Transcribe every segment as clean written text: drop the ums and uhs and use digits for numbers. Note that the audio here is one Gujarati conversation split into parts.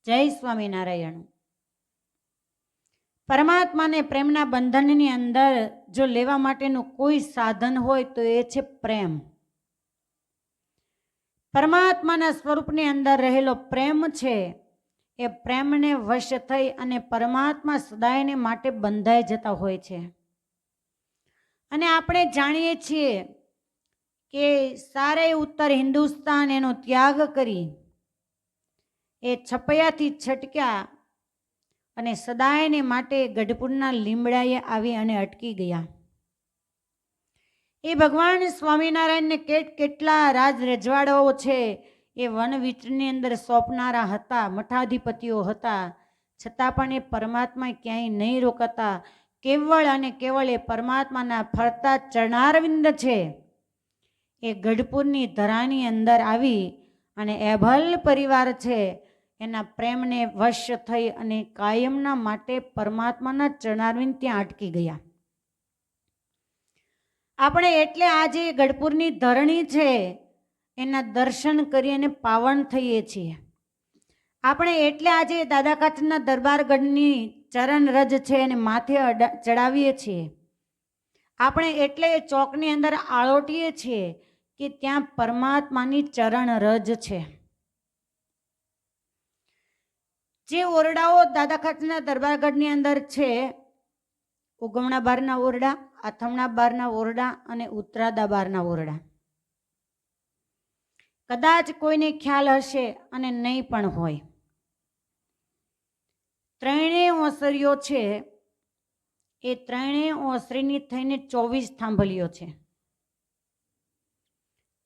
જય સ્વામિનારાયણ। પરમાત્માને પ્રેમના બંધનની અંદર જો લેવા માટેનું કોઈ સાધન હોય તો એ છે પ્રેમ। પરમાત્માના સ્વરૂપની અંદર રહેલો પ્રેમ છે એ પ્રેમને વશ થઈ અને પરમાત્મા સદાયને માટે બંધાઈ જતા હોય છે। અને આપણે જાણીએ છીએ કે સારે ઉત્તર હિન્દુસ્તાન એનો ત્યાગ કરી એ છપૈયાથી છટક્યા અને સદાયને માટે ગઢપુરના લીમડાએ આવી અને અટકી ગયા। એ ભગવાન સ્વામિનારાયણને કેટલા રાજ રજવાડાઓ છે એ વન વિચરની અંદર સોંપનારા હતા, મઠાધિપતિઓ હતા, છતાં પણ એ પરમાત્મા ક્યાંય નહીં રોકાતા। કેવળ અને કેવળ એ પરમાત્માના ફરતા ચરણારવિંદ છે એ ગઢપુરની ધરાની અંદર આવી અને એભલ પરિવાર છે એના પ્રેમને વશ થઈ અને કાયમના માટે પરમાત્માના ચરણારવિંદ ત્યાં અટકી ગયા। આપણે એટલે આજે ગઢપુરની ધરણી છે એના દર્શન કરી અને પાવન થઈએ છીએ। આપણે એટલે આજે દાદા કાઠના દરબારગઢની ચરણ રજ છે એને માથે ચડાવીએ છીએ। આપણે એટલે ચોકની અંદર આળોટીએ છીએ કે ત્યાં પરમાત્માની ચરણ રજ છે। જે ઓરડાઓ દાદા કાઠના દરબારગઢની અંદર છે, ઉગમણા બારના ઓરડા, આથમણા બારના ઓરડા અને ઉત્તરાદા બારના ઓરડા, કદાચ કોઈને ખ્યાલ હશે અને નહીં પણ હોય, ત્રણેય ઓસરીઓ છે એ ત્રણેય ઓસરીની થઈને 24 થાંભલીઓ છે।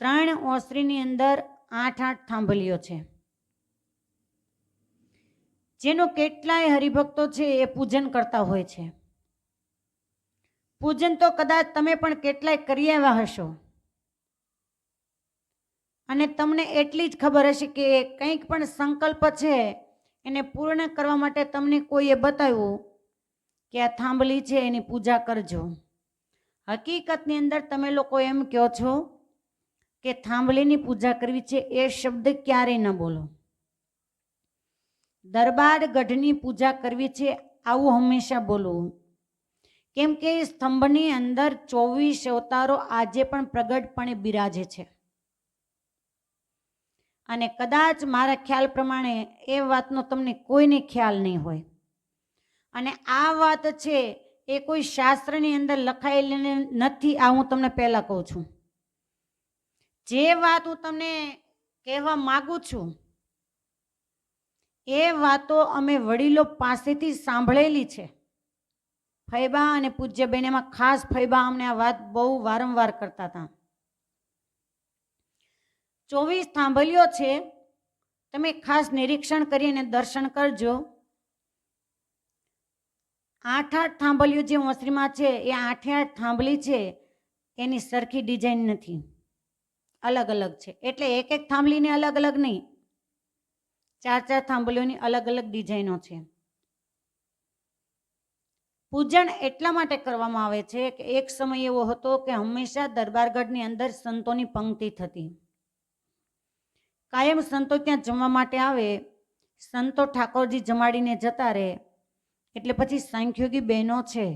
3 ઓસરીની અંદર 8-8 થાંભલીઓ છે, જેનો કેટલાય હરિભક્તો છે એ પૂજન કરતા હોય છે। પૂજન તો કદાચ તમે પણ કેટલાય કરી આવ્યા હશો અને તમને એટલી જ ખબર હશે કે કંઈક પણ સંકલ્પ છે એને પૂર્ણ કરવા માટે તમને કોઈએ બતાવ્યું કે આ થાંભલી છે એની પૂજા કરજો। હકીકતની અંદર તમે લોકો એમ કહો છો કે થાંભલીની પૂજા કરવી છે, એ શબ્દ ક્યારેય ન બોલો। દરબાર ગઢની પૂજા કરવી છે આવું હંમેશા બોલવું, કેમ કે સ્તંભની અંદર 24 અવતારો આજે પણ પ્રગટપણે બિરાજે છે। અને કદાચ મારા ખ્યાલ પ્રમાણે એ વાતનો તમને કોઈને ખ્યાલ નહીં હોય। અને આ વાત છે એ કોઈ શાસ્ત્રની અંદર લખાયેલી નથી, આ હું તમને પહેલા કહું છું। જે વાત હું તમને કહેવા માગું છું એ વાતો અમે વડીલો પાસેથી સાંભળેલી છે। ફૈબા અને પૂજ્યબેન, એમાં ખાસ ફૈબા અમને આ વાત બહુ વારંવાર કરતા હતા। 24 થાંભલીઓ છે, તમે ખાસ નિરીક્ષણ કરીને દર્શન કરજો। 8-8 થાંભલીઓ જે ઓસરીમાં છે એ 8-8 થાંભલી છે એની સરખી ડિઝાઇન નથી, અલગ અલગ છે। એટલે એક એક થાંભલીની અલગ અલગ નહીં, 4-4 થાંભલીઓની અલગ અલગ ડિઝાઇનો છે। પૂજન એટલા માટે કરવામાં આવે છે કે એક સમય એવો હતો કે હંમેશા દરબારગઢની અંદર સંતોની પંક્તિ થતી, કાયમ સંતો ત્યાં જમવા માટે આવે, સંતો ઠાકોરજી જમાડીને જતા રહે એટલે પછી સાંખ્યોગી બહેનો છે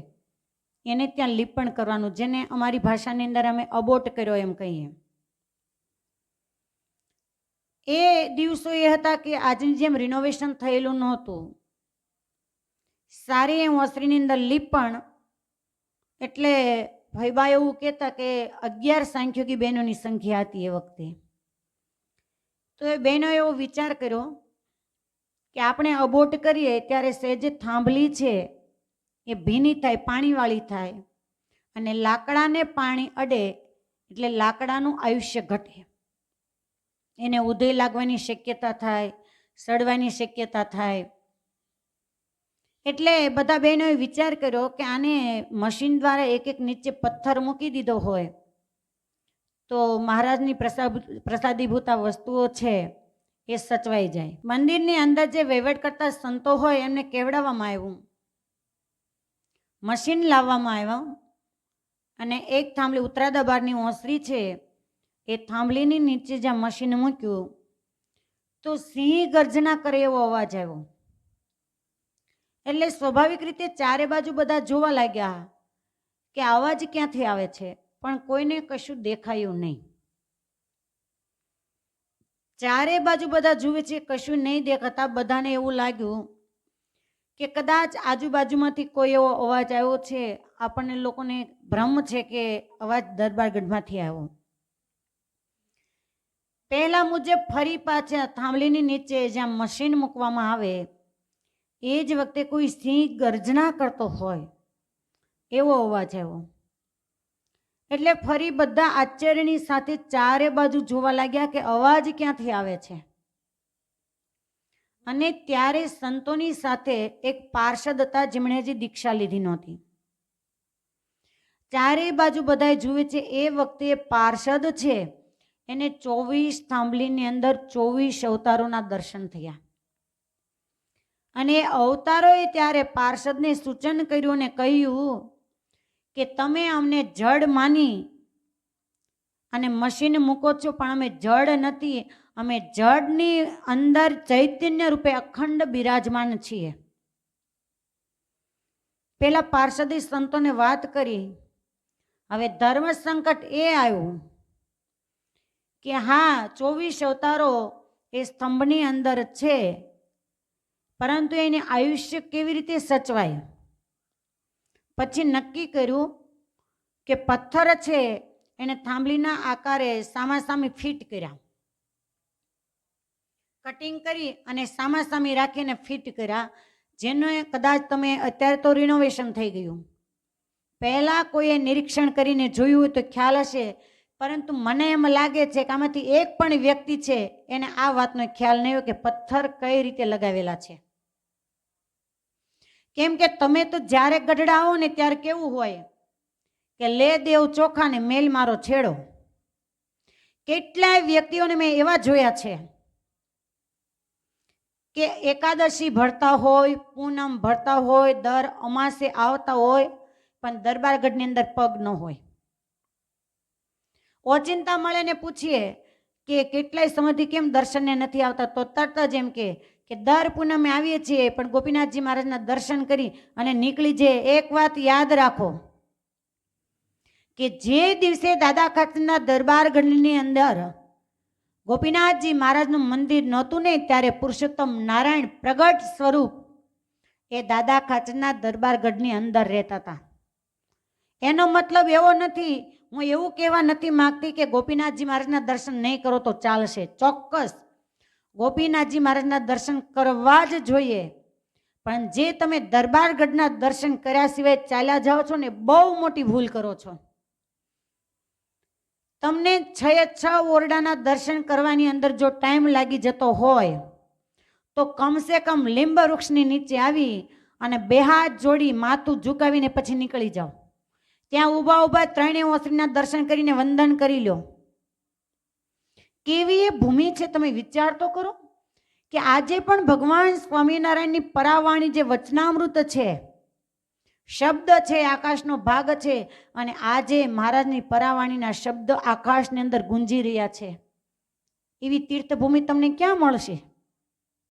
એને ત્યાં લીપણ કરવાનું, જેને અમારી ભાષાની અંદર અમે અબોટ કર્યો એમ કહીએ। એ દિવસો એ હતા કે આજની જેમ રિનોવેશન થયેલું નહોતું, સારી ઓસરીની અંદર લીપણ એટલે ભાઈબા એવું કહેતા કે 11 સાંખ્યોગી બહેનોની સંખ્યા હતી એ વખતે। તો એ બહેનો એવો વિચાર કર્યો કે આપણે અબોટ કરીએ ત્યારે સહેજ થાંભલી છે એ ભીની થાય, પાણીવાળી થાય, અને લાકડાને પાણી અડે એટલે લાકડાનું આયુષ્ય ઘટે, એને ઉધઈ લાગવાની શક્યતા થાય, સડવાની શક્યતા થાય। એટલે બધા બહેનોએ વિચાર કર્યો કે આને મશીન દ્વારા એક એક નીચે પથ્થર મૂકી દીધો હોય તો મહારાજની પ્રસાદીભૂતા વસ્તુઓ છે એ સચવાઈ જાય। મંદિરની અંદર જે વહીવટ કરતા સંતો હોય એમને કેવડાવવામાં આવ્યું, મશીન લાવવામાં આવ્યા અને એક થાંભલી ઉત્તરાદા બારની ઓસરી છે એ થાંભલીની નીચે જ્યાં મશીન મૂક્યું તો સિંહ ગર્જના કરે એવો અવાજ આવ્યો. એટલે સ્વાભાવિક રીતે ચારે બાજુ બધા જોવા લાગ્યા કે અવાજ ક્યાંથી આવે છે, પણ કોઈને કશું દેખાયું નહીં. ચારે બાજુ બધા જુએ છે, કશું નહીં દેખાતા. બધાને એવું લાગ્યું કે કદાચ આજુબાજુમાંથી કોઈ એવો અવાજ આવ્યો છે, આપણને લોકોને ભ્રમ છે કે અવાજ દરબારગઢમાંથી આવ્યો. પહેલા મુજબ ફરી પાછા થાંભલીની નીચે જ્યાં મશીન મૂકવામાં આવે એ જ વખતે કોઈ સિંહ ગર્જના કરતો હોય એવો અવાજ આવ્યો. એટલે ફરી બધા આશ્ચર્યની સાથે ચારે બાજુ જોવા લાગ્યા કે અવાજ ક્યાંથી આવે છે. અને ત્યારે સંતોની સાથે એક પાર્ષદ હતા જેમણે હજી દીક્ષા લીધી નહોતી. ચારે બાજુ બધાએ જુએ છે. એ વખતે પાર્ષદ છે એને 24 થાંભલીની અંદર 24 અવતારોના દર્શન થયા. અને અવતારોએ ત્યારે પાર્ષદને સૂચન કર્યું અને કહ્યું કે તમે અમને જડ માની અને મશીન મૂકો છો, પણ અમે જડ નથી. અમે જડની અંદર ચૈતન્ય રૂપે અખંડ બિરાજમાન છીએ. પેલા પાર્ષદે સંતોને વાત કરી. હવે ધર્મ સંકટ એ આવ્યું કે હા 24 અવતારો એ સ્તંભની અંદર છે, પરંતુ એને આયુષ્ય કેવી રીતે સચવાય. પછી નક્કી કર્યું કે પથ્થર છે એને થાંભલીના આકારે સામાસામી ફિટ કર્યા, કટિંગ કરી અને સામાસામી રાખીને ફિટ કર્યા. જેનો કદાચ તમે અત્યારે તો રિનોવેશન થઈ ગયું, પહેલા કોઈએ નિરીક્ષણ કરીને જોયું હોય તો ખ્યાલ હશે. પરંતુ મને એમ લાગે છે કે આમાંથી એક પણ વ્યક્તિ છે એને આ વાતનો ખ્યાલ નહીં હોય કે પથ્થર કઈ રીતે લગાવેલા છે. કેમ કે તમે તો જ્યારે ગઢડા આવો ને ત્યારે કેવું હોય કે લે દેવ ચોખા ને મેલ મારો છેડો. કેટલાય વ્યક્તિઓને મેં એવા જોયા છે કે એકાદશી ભરતા હોય, પૂનમ ભરતા હોય, દર અમાસે આવતા હોય, પણ દરબારગઢની અંદર પગ ન હોય. ઓચિંતા મળે ને પૂછીએ કે કેટલાય સમયથી કેમ દર્શનને નથી આવતા, તો તરત જ એમ કે દર પૂનમે આવીએ છીએ પણ ગોપીનાથજી મહારાજના દર્શન કરી અને નીકળી જઈએ. એક વાત યાદ રાખો કે જે દિવસે દાદા ખાચરના દરબારગઢની અંદર ગોપીનાથજી મહારાજનું મંદિર નહોતું ને, ત્યારે પુરુષોત્તમ નારાયણ પ્રગટ સ્વરૂપ એ દાદા ખાચરના દરબારગઢની અંદર રહેતા હતા. એનો મતલબ એવો નથી, હું એવું કહેવા નથી માંગતી કે ગોપીનાથજી મહારાજના દર્શન નહીં કરો તો ચાલશે. ચોક્કસ ગોપીનાથજી મહારાજના દર્શન કરવા જ જોઈએ, પણ જે તમે દરબારગઢના દર્શન કર્યા સિવાય ચાલ્યા જાઓ છો ને, બહુ મોટી ભૂલ કરો છો. તમને 6 ઓરડાના દર્શન કરવાની અંદર જો ટાઈમ લાગી જતો હોય તો કમસે કમ લીંબ વૃક્ષની નીચે આવી અને બે હાથ જોડી માથું ઝુકાવીને પછી નીકળી જાઓ. ત્યાં ઊભા ઊભા 3 ઓસરીના દર્શન કરીને વંદન કરી લો. કેવી એ ભૂમિ છે તમે વિચાર તો કરો કે આજે પણ ભગવાન સ્વામિનારાયણની પરાવાણી જે વચનામૃત છે, શબ્દ છે, આકાશનો ભાગ છે, અને આજે મહારાજની પરાવાણીના શબ્દ આકાશની અંદર ગુંજી રહ્યા છે. એવી તીર્થભૂમિ તમને ક્યાં મળશે?